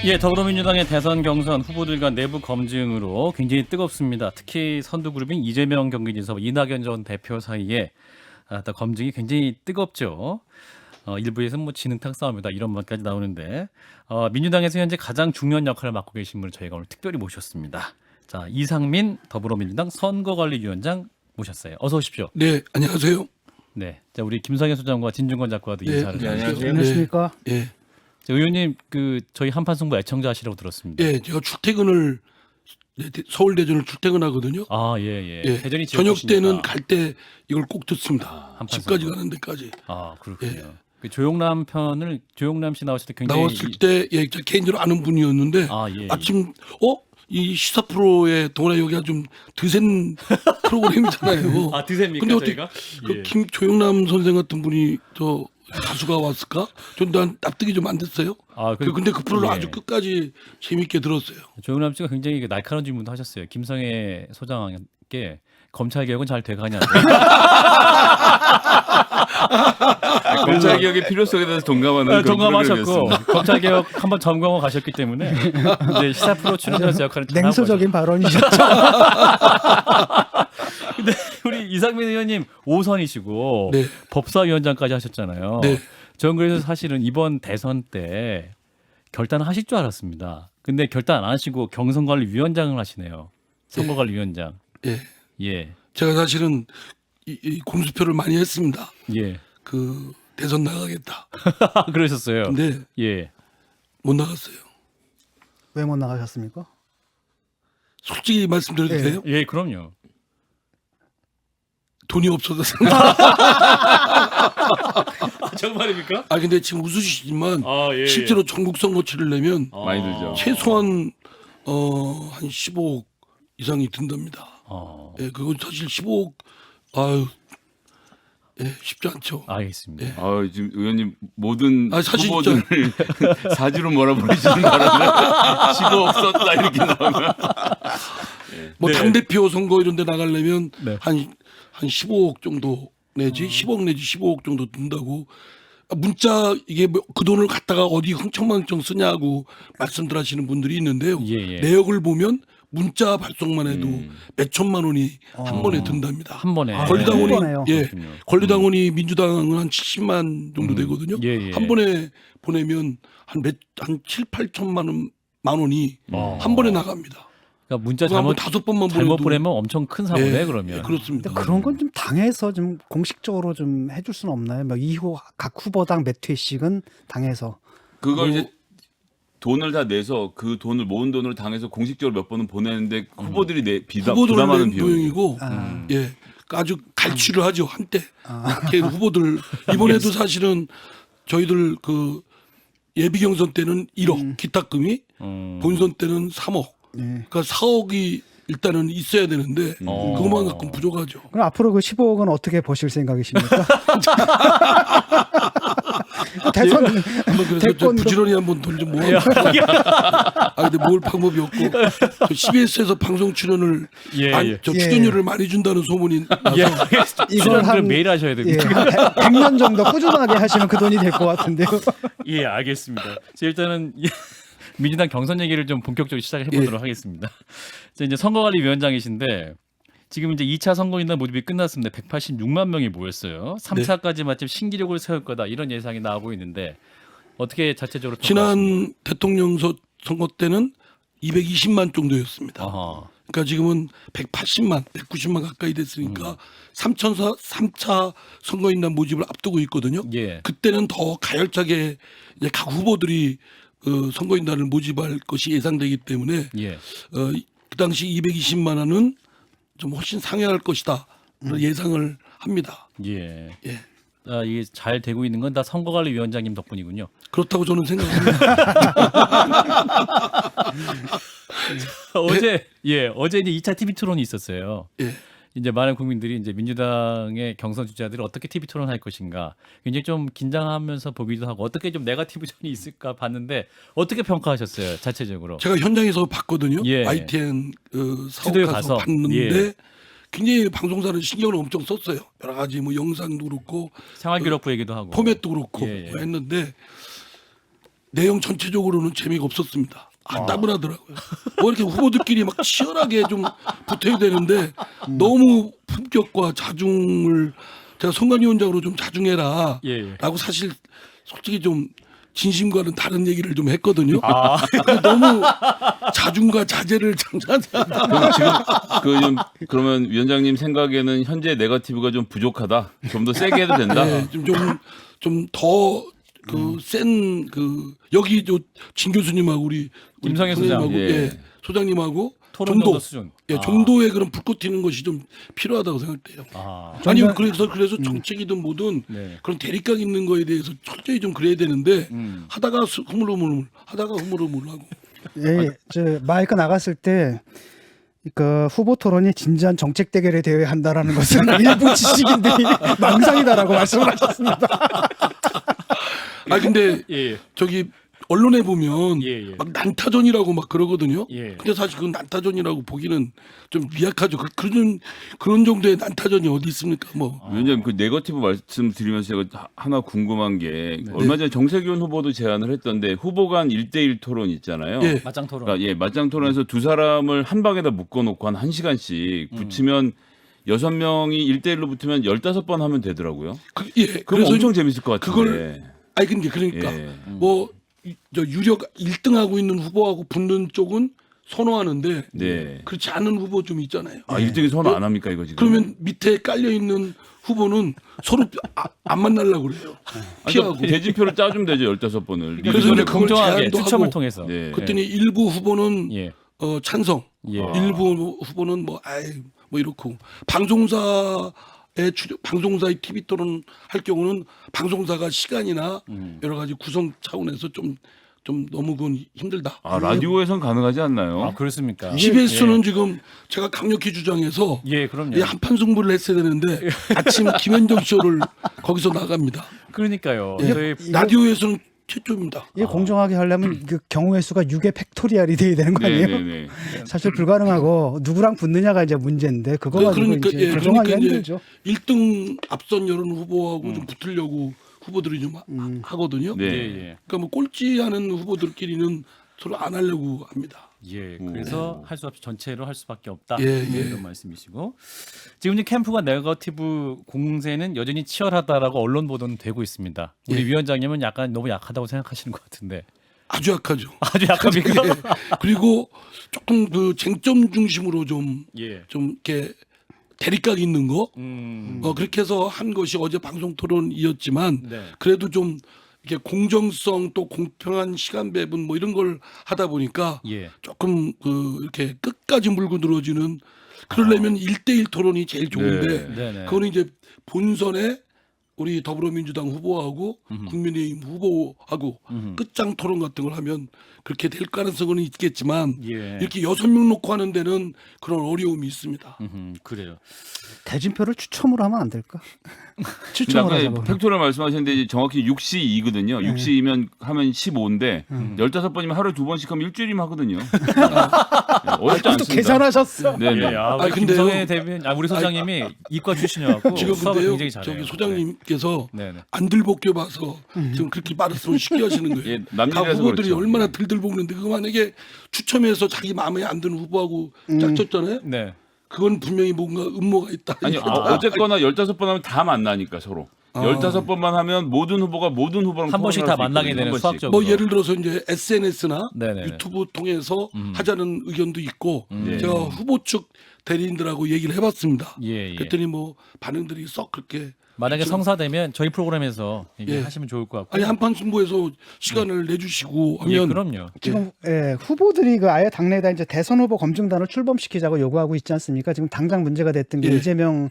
예, 더불어민주당의 대선 경선 후보들 간 내부 검증으로 굉장히 뜨겁습니다. 특히 선두그룹인 이재명 경기지사, 이낙연 전 대표 사이에 검증이 굉장히 뜨겁죠. 일부에서는 뭐 진흙탕 싸움이다 이런 말까지 나오는데 민주당에서 현재 가장 중요한 역할을 맡고 계신 분을 저희가 오늘 특별히 모셨습니다. 자, 이상민 더불어민주당 선거관리위원장 모셨어요. 어서 오십시오. 네, 안녕하세요. 네, 자 우리 김성현 소장과 진중권 작가도 인사를 네, 드리죠. 안녕하십니까? 예, 자, 의원님 저희 한판승부 애청자시라고 들었습니다. 예, 제가 출퇴근을 서울대전을 출퇴근하거든요. 아, 예. 예, 대전이 저녁 지역구시니까. 때는 갈 때 이걸 꼭 듣습니다. 한판승부. 집까지 가는 데까지 아, 그렇군요. 그 조용남 씨 나왔을 때 굉장히 나왔을 때 예, 제가 개인적으로 아는 분이었는데 예. 아침 이 시사 프로의 동아리 여기가 좀 드센 프로그램이잖아요. 아, 드셉니까 근데 어떻게 저희가? 그 조용남 선생 같은 분이 저 가수가 왔을까? 전 난 납득이 좀 안 됐어요. 아, 근데 그 프로를 예. 아주 끝까지 재밌게 들었어요. 조용남 씨가 굉장히 그 날카로운 질문도 하셨어요. 김성애 소장께 검찰 개혁은 잘 돼가냐. 검찰 개혁의 필요성에 대해서 동감하는 그런 동감하셨고 프로그램이었습니다. 검찰 개혁 한번 점검하고 가셨기 때문에 이제 시사 프로 출연자로서 역할을 잘 하고 냉소적인 발언이셨죠. 근데 우리 이상민 의원님 5선이시고 네. 법사위원장까지 하셨잖아요. 네. 저는 그래서 사실은 이번 대선 때 결단하실 줄 알았습니다. 근데 결단 안 하시고 경선관리위원장을 하시네요. 선거관리위원장. 예. 예. 제가 사실은 이 공수표를 많이 했습니다. 예. 그 대선 나가겠다. 그러셨어요. 근데 예. 못 나갔어요. 왜 못 나가셨습니까? 솔직히 말씀드려도 예. 돼요? 예, 그럼요. 돈이 없어서. 정말입니까? 아 근데 지금 웃으시지만 예. 실제로 전국 선거치를 내면 많이 들죠. 최소한 한 15억 이상이 든답니다. 예. 예, 그건 사실 15억 아유 쉽지 않죠. 알겠습니다. 지금 의원님 모든 사실 후보들을 사주로 몰아버리시는 바람에 15억 썼다 이렇게 나오면 뭐 네. 당 대표 선거 이런 데 나가려면 네. 한 15억 정도 내지 10억 내지 15억 정도 든다고 문자 이게 그 돈을 갖다가 어디 흥청망청 쓰냐고 말씀들 하시는 분들이 있는데요. 예. 내역을 보면 문자 발송만 해도 몇 천만 원이 한 번에 든답니다. 한 번에. 권리당원이 한 번에요? 예, 그렇군요. 권리당원이 민주당은 한 70만 정도 되거든요. 예. 한 번에 보내면 한 7, 8천만 원이 한 번에 나갑니다. 그러니까 문자 그거 한번 5번만 잘못 보내도 보내면 엄청 큰 사고네 예, 그러면. 예, 그렇습니다. 근데 그런 건 좀 당에서 좀 공식적으로 좀 해줄 수는 없나요? 뭐 이후 각 후보당 몇 회씩은 당에서 그걸 이제 돈을 다 내서 그 돈을 모은 돈을 당해서 공식적으로 몇 번은 보내는데 후보들이 부담하는 비용이고. 비용이고 예, 그러니까 아주 갈취를 하죠 한때 후보들 이번에도 사실은 저희들 그 예비 경선 때는 1억 기탁금이 본선 때는 3억 네. 그러니까 4억이 일단은 있어야 되는데 그것만 갖고 부족하죠. 그럼 앞으로 그 15억은 어떻게 버실 생각이십니까? 대선 한번 그래서 좀 대권도 부지런히 한번 돈 좀 모아. 근데 모을 방법이 없고 CBS에서 방송 출연을 예. 저 예. 출연료를 많이 준다는 소문이 나서 예. 이걸 출연을 한- 매일 하셔야 예, 됩니다. 한 100년 정도 꾸준하게 하시면 그 돈이 될 것 같은데요. 예, 알겠습니다. 자, 일단은 민주당 경선 얘기를 좀 본격적으로 시작해 보도록 하겠습니다. 자, 이제 선거관리위원장이신데 지금 이제 2차 선거인단 모집이 끝났습니다. 186만 명이 모였어요. 3차까지 마침 신기록을 세울 거다 이런 예상이 나오고 있는데 어떻게 자체적으로 평가하십니까? 지난 대통령 선거 때는 220만 정도였습니다. 아하. 그러니까 지금은 180만, 190만 가까이 됐으니까 3차 선거인단 모집을 앞두고 있거든요. 예. 그때는 더 가열차게 이제 각 후보들이 선거인단을 모집할 것이 예상되기 때문에 예. 그 당시 220만 원은 좀 훨씬 상회할 것이다 예상을 합니다. 예. 예. 이게 잘 되고 있는 건 다 선거관리위원장님 덕분이군요. 그렇다고 저는 생각합니다. 어제 이제 2차 TV 토론이 있었어요. 예. 이제 많은 국민들이 이제 민주당의 경선 주자들이 어떻게 TV 토론할 것인가 굉장히 좀 긴장하면서 보기도 하고 어떻게 좀 네거티브전이 있을까 봤는데 어떻게 평가하셨어요 자체적으로? 제가 현장에서 봤거든요. 예. ITN 스튜디오에 사옥 가서 가서. 봤는데 예. 굉장히 방송사는 신경을 엄청 썼어요. 여러 가지 뭐 영상도 그렇고 생활기록부 얘기도 하고 포맷도 그렇고 예. 뭐 했는데 내용 전체적으로는 재미가 없었습니다. 따분하더라고요. 뭐 이렇게 후보들끼리 막 치열하게 좀 붙어야 되는데 너무 품격과 자중을 제가 선관위원장으로 좀 자중해라 예. 라고 사실 솔직히 좀 진심과는 다른 얘기를 좀 했거든요. 근데 너무 자중과 자제를 장사하자. 그럼 지금 그러면 위원장님 생각에는 현재 네거티브가 좀 부족하다. 좀 더 세게 해도 된다. 네, 좀 더 그 센 그 여기 진 교수님하고 우리 김성애 소장. 선생님하고, 예. 소장님하고 토론 정도 수준. 정도의 그런 불꽃 튀는 것이 좀 필요하다고 생각돼요. 아니면 그래서 정책이든 뭐든 네. 그런 대립각 있는 거에 대해서 철저히 좀 그래야 되는데 하다가 흐물흐물 하고 예, 저 마이크 나갔을 때 그 후보 토론이 진지한 정책 대결에 대해 한다라는 것은 일부 지식인들이 망상이다라고 말씀을 하셨습니다. 근데 예. 저기 언론에 보면 예. 막 난타전이라고 막 그러거든요. 예. 근데 사실 그 난타전이라고 보기는 좀 미약하죠. 그런 정도의 난타전이 어디 있습니까? 뭐. 위원장님 그 네거티브 말씀드리면서 제가 하나 궁금한 게 얼마 전에 정세균 후보도 제안을 했던데 후보 간 1대1 토론 있잖아요. 예. 맞짱 토론. 그러니까 맞짱 토론에서 두 사람을 한 방에다 묶어놓고 한 1시간씩 붙이면 6명이 1대1로 붙으면 15번 하면 되더라고요. 그럼 그래서 엄청 재밌을 것 같은데. 근데 그러니까 예. 저 유력 1등하고 있는 후보하고 붙는 쪽은 선호하는데 네. 그렇지 않은 후보 좀 있잖아요. 1등이 선호 안 합니까 이거 지금? 그러면 밑에 깔려 있는 후보는 서로 안 만나려고 그래요. 피하고. 그러니까 대진표를 짜주면 되죠 15번을. 그래서 그거를 이제 그걸 공정하게 제안도 추첨을 하고 통해서. 네. 그랬더니 일부 후보는 예. 찬성, 예. 일부 후보는 뭐 이렇고 방송사의 TV 토론 할 경우는 방송사가 시간이나 여러 가지 구성 차원에서 좀 너무 그건 힘들다. 라디오에선 가능하지 않나요? 그렇습니까? CBS는 지금 제가 강력히 주장해서 예, 그럼요. 한판 승부를 했어야 되는데 아침 김현정 쇼를 거기서 나갑니다. 그러니까요. 예. 저희 라디오에서는 최초입니다. 이게 공정하게 하려면 그 경우의 수가 6의 팩토리얼이 돼야 되는 거 아니에요? 네네네. 사실 불가능하고 누구랑 붙느냐가 이제 문제인데 그거 가지고 이제 조정하기가 힘들죠. 1등 앞선 여론 후보하고 좀 붙으려고 후보들이 좀 하거든요. 네. 예. 그러니까 뭐 꼴찌하는 후보들끼리는 서로 안 하려고 합니다. 예, 그래서 할 수 없이 전체로 할 수밖에 없다. 예. 이런 말씀이시고 지금 이제 캠프가 네거티브 공세는 여전히 치열하다라고 언론 보도는 되고 있습니다. 우리 예. 위원장님은 약간 너무 약하다고 생각하시는 것 같은데 아주 약하죠. 아주 약합니까? 예. 그리고 조금 그 쟁점 중심으로 좀 예. 이렇게 대립각 있는 거 그렇게 해서 한 것이 어제 방송 토론이었지만 네. 그래도 좀 이렇게 공정성 또 공평한 시간 배분 뭐 이런 걸 하다 보니까 예. 조금 이렇게 끝까지 물고 늘어지는 그러려면 1대1 토론이 제일 좋은데 네네. 그거는 이제 본선에 우리 더불어민주당 후보하고 국민의힘 후보하고 끝장 토론 같은 걸 하면 그렇게 될 가능성은 있겠지만 예. 이렇게 6명 놓고 하는 데는 그런 어려움이 있습니다. 그래요. 대진표를 추첨으로 하면 안 될까? 근데 추첨을 아까 하자고. 팩토를 말씀하셨는데 이제 정확히 6시2거든요. 6시이면 하면 15인데 15번이면 하루에 2번씩 하면 일주일이면 하거든요. 어렵지 또 않습니다. 계산하셨어. 네네. 예, 우리 근데요. 김성애 대변인, 우리 소장님이 이과 출신이었고 지금 수학을 근데요, 굉장히 잘해요. 저기 소장님께서 네네. 안 들볶여 봐서 지금 그렇게 말씀을 쉽게 하시는 거예요. 예, 남일이라서 다 후보들이 그렇죠. 얼마나 들들 볶는데 그거 만약에 추첨해서 자기 마음에 안 드는 후보하고 짝쳤잖아요. 네. 그건 분명히 뭔가 음모가 있다. 아니 어쨌거나 15번 하면 다 만나니까 서로. 15번만 하면 모든 후보가 모든 후보랑 한 번씩 토론할 다 수 만나게 있거든요, 되는 한 번씩. 수학적으로. 뭐 예를 들어서 이제 SNS나 네네네. 유튜브 통해서 하자는 의견도 있고 네. 제가 후보 측 대리인들하고 얘기를 해봤습니다. 예. 그랬더니 뭐 반응들이 썩 그렇게 만약에 성사되면 저희 프로그램에서 얘기 예. 하시면 좋을 것 같고. 아니 한판 승부에서 시간을 내주시고 예, 하면 그럼요. 지금 후보들이 그 아예 당내에다 이제 대선 후보 검증단을 출범시키자고 요구하고 있지 않습니까? 지금 당장 문제가 됐던 게 예. 이재명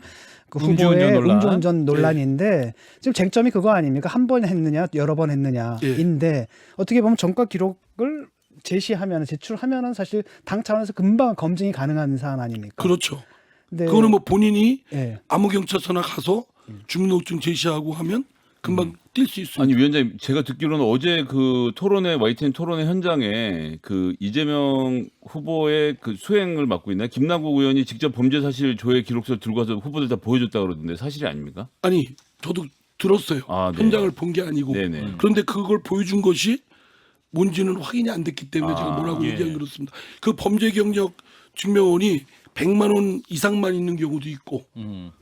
그 음주운전 후보의 논란. 음주운전 논란인데 지금 쟁점이 그거 아닙니까? 한 번 했느냐, 여러 번 했느냐인데 어떻게 보면 전과 기록을 제시하면 제출하면은 사실 당 차원에서 금방 검증이 가능한 사안 아닙니까? 그렇죠. 근데 그거는 뭐 본인이 예. 아무 경찰서나 가서 주민등록증 제시하고 하면 금방 뛸 수 있습니다. 아니 위원장님 제가 듣기로는 어제 그 토론회 YTN 토론회 현장에 그 이재명 후보의 그 수행을 맡고 있는 김남국 의원이 직접 범죄 사실 조회 기록서 들고 와서 후보들 다 보여줬다 그러던데 사실이 아닙니까? 아니 저도 들었어요. 아, 네. 현장을 본 게 아니고 네네. 그런데 그걸 보여준 것이 뭔지는 확인이 안 됐기 때문에 제가 뭐라고 예. 얘기하는 그렇습니다. 그 범죄 경력 증명원이 100만 원 이상만 있는 경우도 있고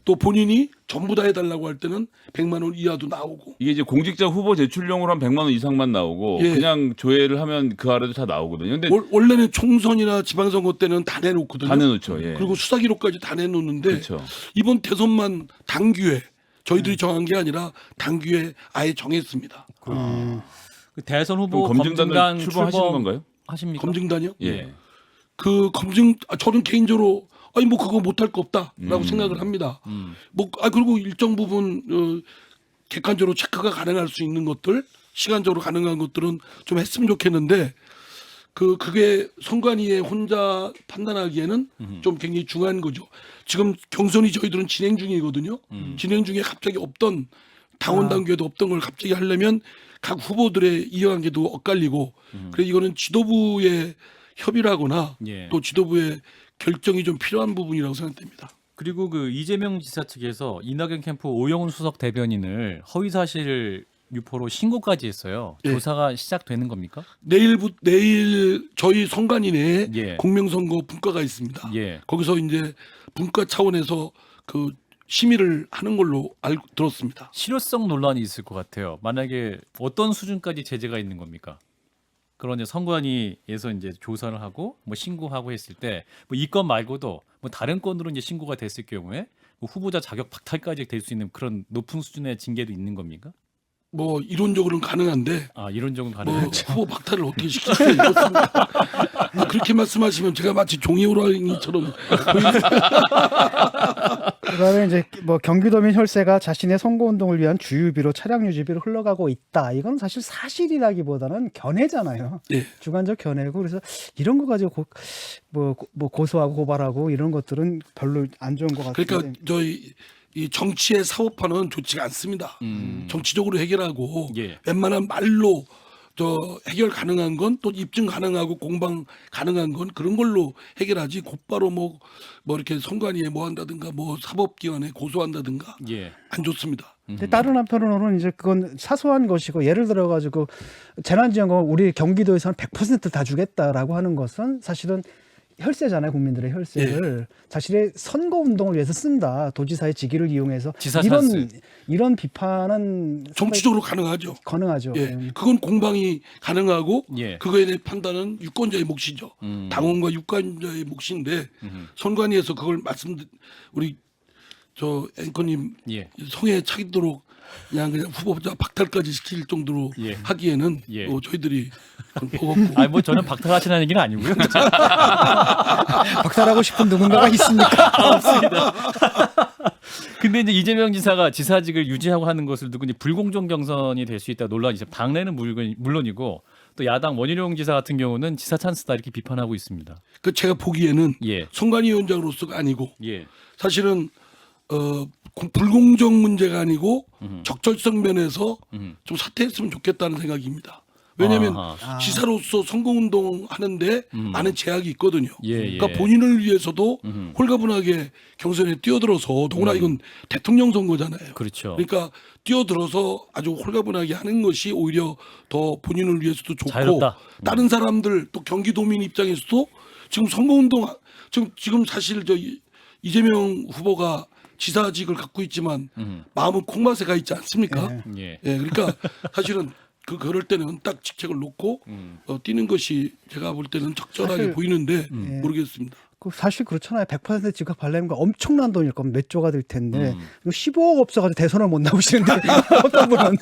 또 본인이 전부 다 해달라고 할 때는 100만 원 이하도 나오고 이게 이제 공직자 후보 제출용으로 한 100만 원 이상만 나오고 예. 그냥 조회를 하면 그 아래도 다 나오거든요. 근데 원래는 총선이나 지방선거 때는 다 내놓거든요. 다 내놓죠. 예. 그리고 수사 기록까지 다 내놓는데 그렇죠. 이번 대선만 당규에 저희들이 정한 게 아니라 당규에 아예 정했습니다. 그 대선 그럼 후보 검증단을 검증단 출범하시는 건가요? 하십니까? 검증단이요? 예. 그 검증 저는 개인적으로 아니 뭐 그거 못할 거 없다라고 생각을 합니다. 그리고 일정 부분 객관적으로 체크가 가능할 수 있는 것들, 시간적으로 가능한 것들은 좀 했으면 좋겠는데 그게 선관위에 혼자 판단하기에는 좀 굉장히 중요한 거죠. 지금 경선이 저희들은 진행 중이거든요. 진행 중에 갑자기 없던 당원 단계도 없던 걸 갑자기 하려면 각 후보들의 이해관계도 엇갈리고 그래서 이거는 지도부의 협의라거나 예. 또 지도부의 결정이 좀 필요한 부분이라고 생각됩니다. 그리고 그 이재명 지사 측에서 이낙연 캠프 오영훈 수석 대변인을 허위사실 유포로 신고까지 했어요. 예. 조사가 시작되는 겁니까? 내일 저희 선관위 내에 예. 공명선거 분과가 있습니다. 예. 거기서 이제 분과 차원에서 그 심의를 하는 걸로 알고 들었습니다. 실효성 논란이 있을 것 같아요. 만약에 어떤 수준까지 제재가 있는 겁니까? 그런 이제 선관위에서 이제 조사를 하고 뭐 신고하고 했을 때 뭐 이 건 말고도 뭐 다른 건으로 이제 신고가 됐을 경우에 뭐 후보자 자격 박탈까지 될 수 있는 그런 높은 수준의 징계도 있는 겁니까? 뭐 이론적으로는 가능한데 아 이론적은 뭐 가능하고. 후보 박탈을 어떻게 시킬 수가 있겠습니까? 그렇게 말씀하시면 제가 마치 종이호랑이처럼 그다음에 이제 뭐 경기도민 혈세가 자신의 선거운동을 위한 주유비로 차량 유지비로 흘러가고 있다. 이건 사실 사실이라기보다는 견해잖아요. 예. 주관적 견해고 그래서 이런 거 가지고 뭐 고소하고 고발하고 이런 것들은 별로 안 좋은 것 같아요. 그러니까 저희 이 정치의 사법화는 좋지가 않습니다. 정치적으로 해결하고 예. 웬만한 말로 저 해결 가능한 건 또 입증 가능하고 공방 가능한 건 그런 걸로 해결하지 곧바로 뭐 이렇게 선관위에 뭐 한다든가 뭐 사법기관에 고소한다든가 예. 안 좋습니다. 근데 다른 한편으로는 이제 그건 사소한 것이고 예를 들어 가지고 재난지원금 우리 경기도에서는 100%다 주겠다라고 하는 것은 사실은 혈세잖아요. 국민들의 혈세를 자신의 선거 운동을 위해서 쓴다. 도지사의 직위를 이용해서 지사 찬스. 이런 비판은 정치적으로 가능하죠. 가능하죠. 예, 그건 공방이 가능하고 예. 그거에 대한 판단은 유권자의 몫이죠. 당원과 유권자의 몫인데 선관위에서 그걸 우리 저 앵커님 예. 성에 차도록 그냥 후보자 박탈까지 시킬 정도로 예. 하기에는 예. 저희들이 버겁고 아니 뭐 저는 박탈하시는 얘기는 아니고요. 박탈하고 싶은 누군가가 있습니까? 근데 이제 이재명 지사가 지사직을 유지하고 하는 것을 두고 이제 불공정 경선이 될 수 있다 논란이 있어요. 당내는 물론이고 또 야당 원희룡 지사 같은 경우는 지사 찬스다 이렇게 비판하고 있습니다. 그 제가 보기에는 예. 선관위원장으로서가 아니고 예. 사실은 불공정 문제가 아니고 적절성 면에서 좀 사퇴했으면 좋겠다는 생각입니다. 왜냐하면 아하. 지사로서 선거운동 하는데 많은 제약이 있거든요. 예, 예. 그러니까 본인을 위해서도 홀가분하게 경선에 뛰어들어서 더구나 이건 대통령 선거잖아요. 그렇죠. 그러니까 뛰어들어서 아주 홀가분하게 하는 것이 오히려 더 본인을 위해서도 좋고 자유롭다. 다른 사람들 또 경기도민 입장에서도 지금 선거운동 지금 사실 이재명 후보가 지사직을 갖고 있지만 마음은 콩맛에 가 있지 않습니까? 예. 예, 그러니까 사실은 그럴 때는 딱 직책을 놓고 뛰는 것이 제가 볼 때는 적절하게 사실, 보이는데 모르겠습니다. 사실 그렇잖아요. 100% 지급하려면 엄청난 돈일 겁니다. 몇 조가 될 텐데 15억 없어가지고 대선을 못 나오시는데 어떤 분은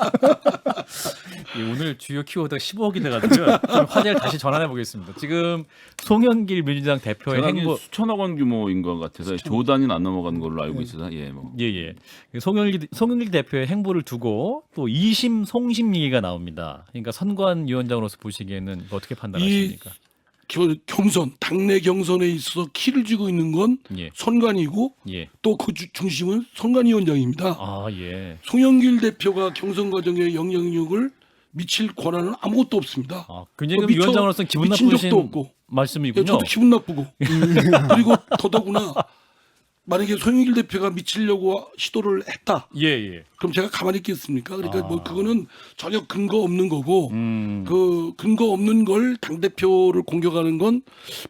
오늘 주요 키워드가 15억이 돼가지고 좀 화제를 다시 전환해 보겠습니다. 지금 송영길 민주당 대표의 제가 행보 수천억 원 규모인 것 같아서 조 단위는 안 넘어가는 걸로 알고 있어서 예, 뭐. 예예. 송영길 대표의 행보를 두고 또 2심 송심 얘기가 나옵니다. 그러니까 선관위원장으로서 보시기에는 어떻게 판단하십니까? 경선 당내 경선에 있어서 키를 쥐고 있는 건 예. 선관위고 예. 또 그 중심은 선관위원장입니다. 아 예. 송영길 대표가 경선 과정에 영향력을 미칠 권한은 아무것도 없습니다. 아, 굉장히 위원장으로서는 기분 미친 적도 나쁘신 없고. 말씀이군요. 예, 저도 기분 나쁘고 그리고 더더구나 만약에 송영길 대표가 미치려고 시도를 했다. 예, 예. 그럼 제가 가만히 있겠습니까? 그러니까 아. 뭐 그거는 전혀 근거 없는 거고 음. 그 근거 없는 걸 당 대표를 공격하는 건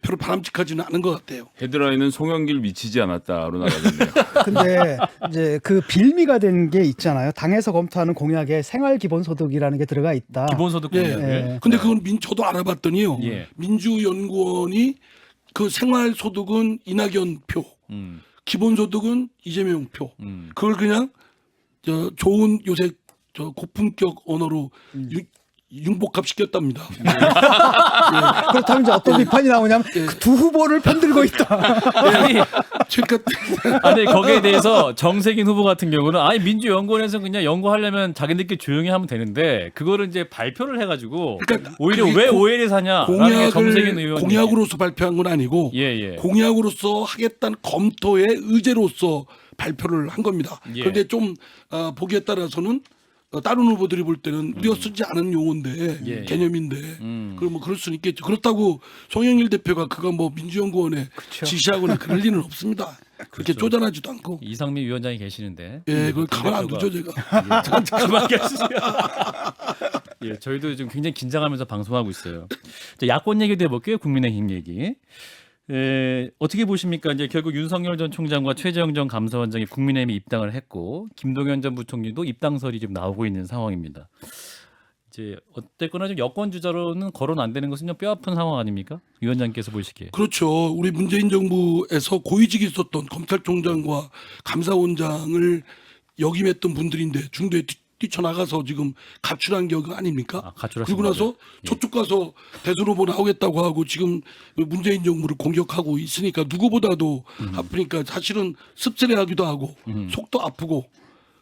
별로 바람직하지는 않은 것 같아요. 헤드라인은 송영길 미치지 않았다로 나가겠네요. 근데 이제 그 빌미가 된 게 있잖아요. 당에서 검토하는 공약에 생활 기본소득이라는 게 들어가 있다. 기본소득 예. 공약을. 예. 근데 그건 저도 알아봤더니요. 예. 민주연구원이 그 생활소득은 이낙연 표, 음. 기본소득은 이재명 표. 음. 그걸 그냥 좋은 요새 고품격 언어로 융복합 시켰답니다. 그렇다면 이제 어떤 비판이 나오냐면 예. 그두 후보를 편들고 있다. 아니, 그러니까 아니 거기에 대해서 정세균 후보 같은 경우는 아니 민주연구원에서 그냥 연구하려면 자기들끼리 조용히 하면 되는데 그거를 이제 발표를 해가지고 그러니까 오히려 그게 왜 오해를 사냐라는 게 정세균 의원 공약으로서 발표한 건 아니고 예예 공약으로서 하겠다는 검토의 의제로서 발표를 한 겁니다. 예. 그런데 좀 보기에 따라서는 다른 후보들이 볼 때는 우리가 쓰지 않은 용어인데 예. 개념인데 그럼 뭐 그럴 수는 있겠죠. 그렇다고 송영길 대표가 그거 뭐 민주연구원에 지시하거나 그럴 리는 없습니다. 그렇게 그렇죠. 쪼잔하지도 않고. 이상민 위원장이 계시는데 예, 그걸 가만 안 두죠 제가. 그만 계시죠. 예, 저희도 지금 굉장히 긴장하면서 방송하고 있어요. 자, 야권 얘기도 해볼게요. 국민의힘 얘기. 어떻게 보십니까? 이제 결국 윤석열 전 총장과 최재형 전 감사원장이 국민의힘에 입당을 했고 김동연 전 부총리도 입당설이 지금 나오고 있는 상황입니다. 이제 어쨌거나 좀 여권 주자로는 거론 안 되는 것은 좀 뼈아픈 상황 아닙니까? 위원장께서 보시기에. 그렇죠. 우리 문재인 정부에서 고위직이 있었던 검찰총장과 감사원장을 역임했던 분들인데 중도에 뛰쳐나가서 지금 가출한 격 아닙니까? 아, 가출하신 그리고 나서 거죠? 예. 저쪽 가서 대선 후보 나오겠다고 하고 지금 문재인 정부를 공격하고 있으니까 누구보다도 아프니까 사실은 씁쓸해하기도 하고 속도 아프고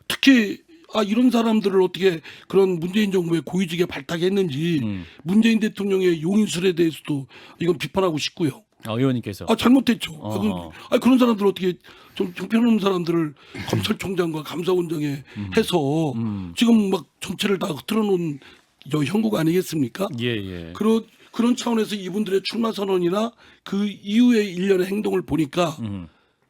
특히 이런 사람들을 어떻게 그런 문재인 정부의 고위직에 발탁했는지 문재인 대통령의 용인술에 대해서도 이건 비판하고 싶고요. 의원님께서. 잘못됐죠. 어허. 그런 사람들 어떻게 좀 형편없는 사람들을 검찰총장과 감사원장에 해서 지금 막 전체를 다 흐트러놓은 형국 아니겠습니까? 예, 예. 그런 차원에서 이분들의 출마 선언이나 그 이후의 일련의 행동을 보니까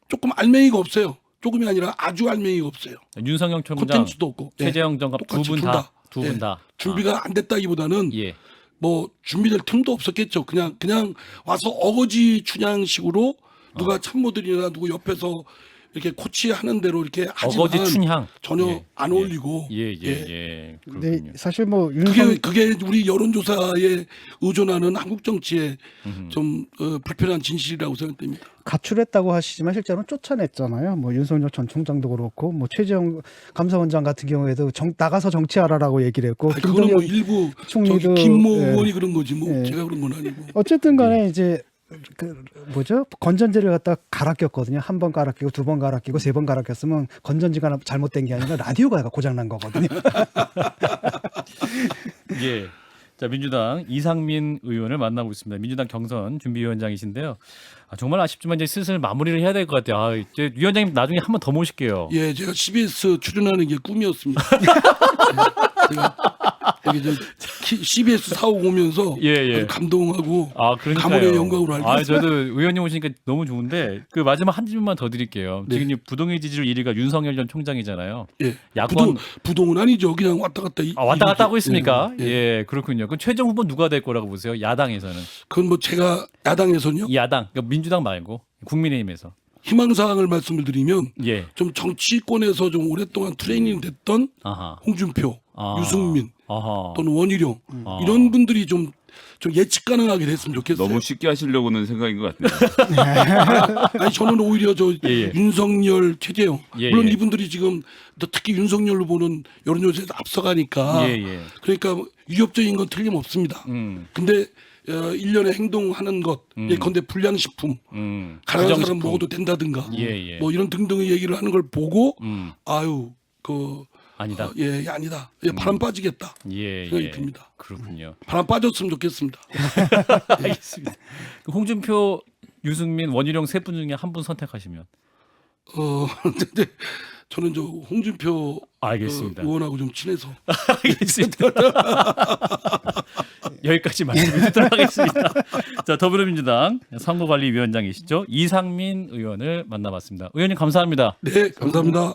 조금 알맹이가 없어요. 조금이 아니라 아주 알맹이가 없어요. 윤석열 총장, 콘텐츠도 없고. 최재형 전 똑같이 두 분 둘 다, 두 예. 분 다. 준비가 안 됐다기보다는 예. 뭐 준비될 틈도 없었겠죠. 그냥 와서 어거지 춘향식으로 누가 참모들이나 누구 옆에서 이렇게 코치하는 대로 이렇게 하지만 어거지 춘향. 전혀 예. 안 어울리고 예. 근데 그렇군요. 사실 뭐 윤석 그게 우리 여론조사에 의존하는 한국 정치의 좀 불편한 진실이라고 생각됩니다. 가출했다고 하시지만 실제로는 쫓아냈잖아요. 뭐 윤석열 전 총장도 그렇고 뭐 최재형 감사원장 같은 경우에도 나가서 정치하라라고 얘기를 했고 그거는 뭐 일부 총리도 김모 예. 의원이 그런 거지 뭐 예. 제가 그런 건 아니고. 어쨌든 간에 이제 건전지를 갖다 갈아 꼈거든요. 한 번 갈아 끼고 두 번 갈아 끼고 세 번 갈아 꼈으면 건전지가 잘못된 게 아니라 라디오가 고장 난 거거든요. 예. 자, 민주당 이상민 의원을 만나고 있습니다. 민주당 경선 준비위원장이신데요. 정말 아쉽지만 이제 슬슬 마무리를 해야 될 것 같아요. 이제 위원장님 나중에 한 번 더 모실게요. 예, 제가 CBS 출연하는 게 꿈이었습니다. 제가 여기 CBS 사옥 오면서 예. 아주 감동하고 그러니까요. 가문의 영광으로 알고 있어요. 저도 의원님 오시니까 너무 좋은데 그 마지막 한 질문만 더 드릴게요. 네. 지금 부동의 지지율 1위가 윤석열 전 총장이잖아요. 예. 야권 부동은 아니죠. 그냥 왔다 갔다. 왔다 갔다 하고 있습니까? 예. 예, 그렇군요. 그럼 최종 후보 누가 될 거라고 보세요? 야당에서는. 그건 뭐 제가 야당에서는요. 이 야당, 그러니까 민주당 말고 국민의힘에서. 희망사항을 말씀을 드리면 예. 좀 정치권에서 좀 오랫동안 트레이닝 됐던 아하. 홍준표, 아. 유승민 아하. 또는 원희룡 아. 이런 분들이 좀 예측 가능하게 됐으면 좋겠어요. 너무 쉽게 하시려고는 생각인 것 같네요. 아니 저는 오히려 예. 윤석열, 최재형 예, 물론 예. 이분들이 지금 특히 윤석열로 보는 여론조사에서 앞서가니까 예. 그러니까 위협적인 건 틀림없습니다. 근데 일련의 행동하는 것 예컨대 불량식품 가난한 사람 부정식품. 먹어도 된다든가 예. 뭐 이런 등등의 얘기를 하는 걸 보고 아유 아니다. 아니다. 바람 빠지겠다. 예. 생각이 듭니다. 그렇군요. 바람 빠졌으면 좋겠습니다. 알겠습니다. 홍준표, 유승민, 원희룡 세 분 중에 한 분 선택하시면. 근데 저는 저 홍준표 알겠습니다. 의원하고 좀 친해서 알겠습니다. 여기까지 말씀드리도록 하겠습니다. 자, 더불어민주당 선거관리위원장이시죠. 이상민 의원을 만나봤습니다. 의원님 감사합니다. 네, 감사합니다.